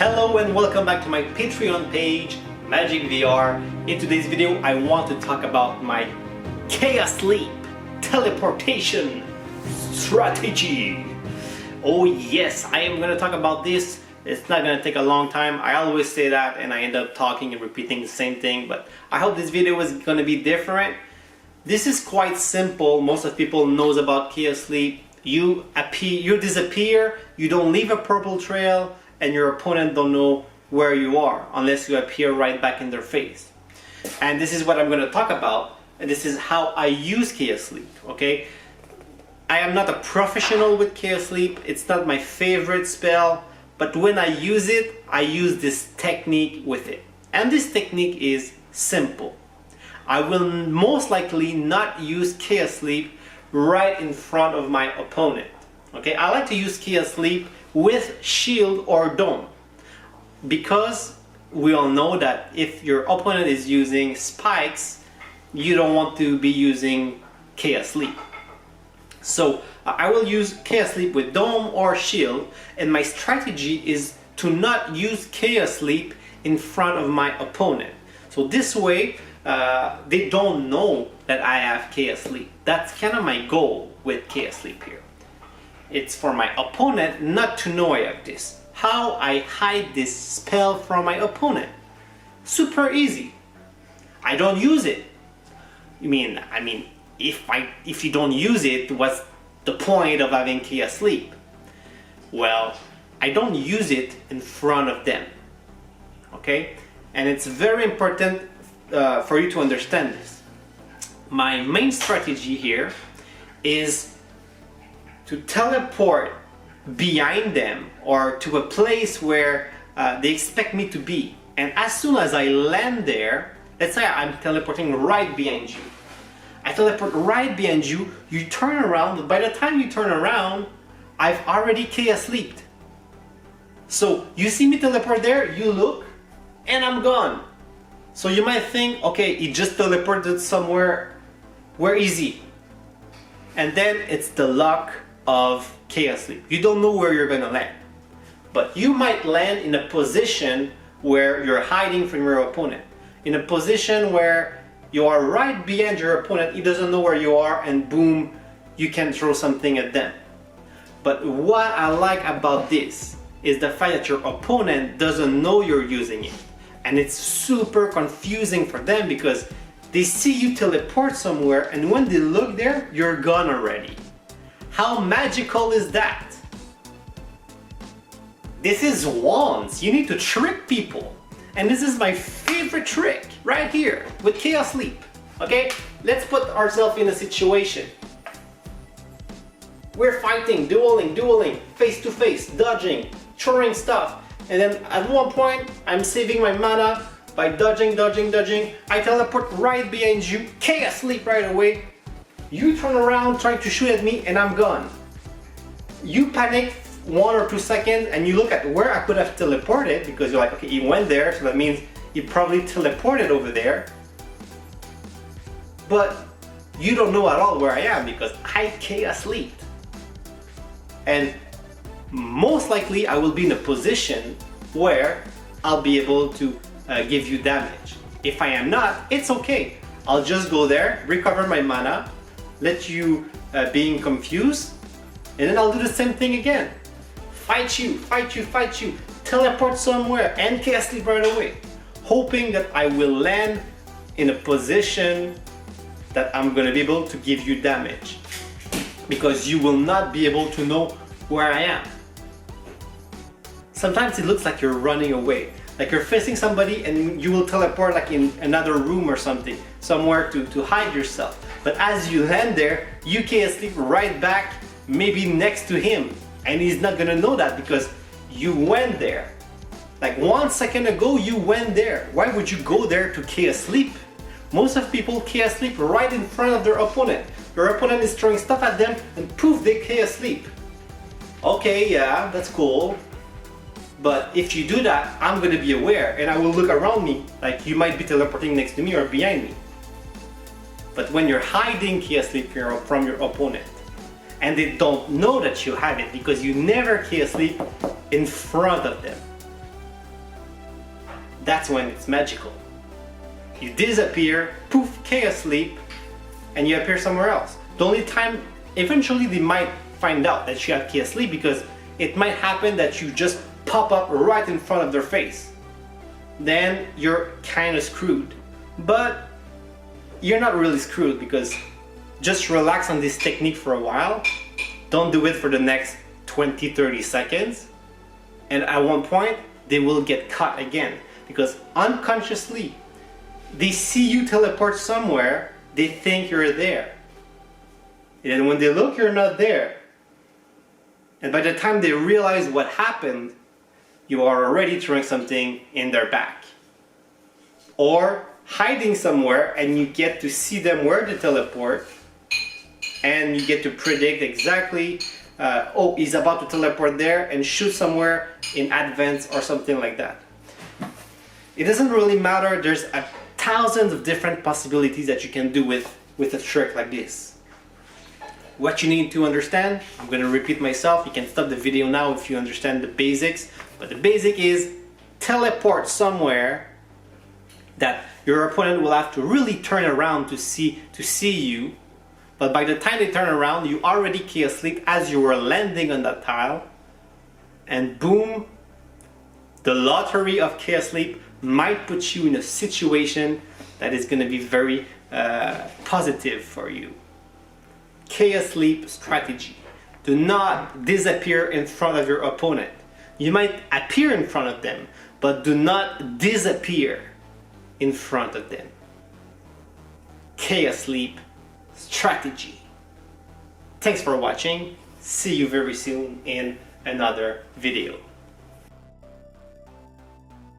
Hello and welcome back to my Patreon page, Magic VR. In today's video, I want to talk about my Chaos Leap teleportation strategy. Oh yes, I am going to talk about this. It's not going to take a long time. I always say that and I end up talking and repeating the same thing, but I hope this video is going to be different. This is quite simple. Most of people knows about Chaos Leap. You disappear, you don't leave a purple trail, and your opponent don't know where you are unless you appear right back in their face. And this is what I'm going to talk about, and this is how I use Chaos Leap, okay? I am not a professional with Chaos Leap. It's not my favorite spell, but when I use it, I use this technique with it. And this technique is simple. I will most likely not use Chaos Leap right in front of my opponent. Okay, I like to use Chaos Leap with shield or dome, because we all know that if your opponent is using spikes, you don't want to be using Chaos Leap. So I will use Chaos Leap with dome or shield, and my strategy is to not use Chaos Leap in front of my opponent. So this way, they don't know that I have Chaos Leap. That's kind of my goal with Chaos Leap here. It's for my opponent not to know I have this. How I hide this spell from my opponent? Super easy. I don't use it. I mean, if you don't use it, what's the point of having Chaos Leap? Well, I don't use it in front of them. Okay? And it's very important for you to understand this. My main strategy here is to teleport behind them or to a place where they expect me to be. And as soon as I land there, let's say I'm teleporting right behind you. I teleport right behind you, you turn around, but by the time you turn around, I've already Chaos Leaped. So you see me teleport there, you look, and I'm gone. So you might think, okay, he just teleported somewhere, where is he? And then it's the luck of Chaos Leap. You don't know where you're gonna land. But you might land in a position where you're hiding from your opponent. In a position where you are right behind your opponent, he doesn't know where you are, and boom, you can throw something at them. But what I like about this is the fact that your opponent doesn't know you're using it. And it's super confusing for them because they see you teleport somewhere, and when they look there, you're gone already. How magical is that? This is wands. You need to trick people. And this is my favorite trick right here with Chaos Leap. Okay, let's put ourselves in a situation. We're fighting, dueling, face to face, dodging, throwing stuff. And then at one point, I'm saving my mana by dodging. I teleport right behind you, Chaos Leap right away. You turn around trying to shoot at me and I'm gone. You panic 1 or 2 seconds and you look at where I could have teleported, because you're like, okay, he went there, so that means he probably teleported over there. But you don't know at all where I am because I Chaos Leaped. And most likely I will be in a position where I'll be able to give you damage. If I am not, it's okay. I'll just go there, recover my mana, let you being confused, and then I'll do the same thing again. Fight you, teleport somewhere, and Chaos Leap right away, hoping that I will land in a position that I'm gonna be able to give you damage, because you will not be able to know where I am. Sometimes it looks like you're running away, like you're facing somebody and you will teleport like in another room or something, somewhere to hide yourself. But as you land there, you Chaos Leap right back, maybe next to him. And he's not gonna know that because you went there. Like 1 second ago, you went there. Why would you go there to Chaos Leap? Most of people Chaos Leap right in front of their opponent. Your opponent is throwing stuff at them and poof, they Chaos Leap. Okay, yeah, that's cool. But if you do that, I'm gonna be aware and I will look around me, like you might be teleporting next to me or behind me. But when you're hiding Chaos Leap from your opponent, and they don't know that you have it because you never Chaos Leap in front of them, that's when it's magical. You disappear, poof, chaos sleep, and you appear somewhere else. The only time, eventually they might find out that you have chaos sleep because it might happen that you just pop up right in front of their face. Then you're kind of screwed. But you're not really screwed because just relax on this technique for a while. Don't do it for the next 20-30 seconds. And at one point, they will get caught again because unconsciously, they see you teleport somewhere, they think you're there. And when they look, you're not there. And by the time they realize what happened, you are already throwing something in their back. Or hiding somewhere and you get to see them where they teleport and you get to predict exactly, oh, he's about to teleport there and shoot somewhere in advance or something like that. It doesn't really matter, there's thousands of different possibilities that you can do with a trick like this. What you need to understand, I'm going to repeat myself, you can stop the video now if you understand the basics, but the basic is teleport somewhere that your opponent will have to really turn around to see you, but by the time they turn around, you already chaos sleep as you were landing on that tile, and boom, the lottery of chaos sleep might put you in a situation that is going to be very positive for you. Chaos sleep strategy. Do not disappear in front of your opponent. You might appear in front of them, but do not disappear in front of them. Chaos sleep strategy. Thanks for watching. See you very soon in another video.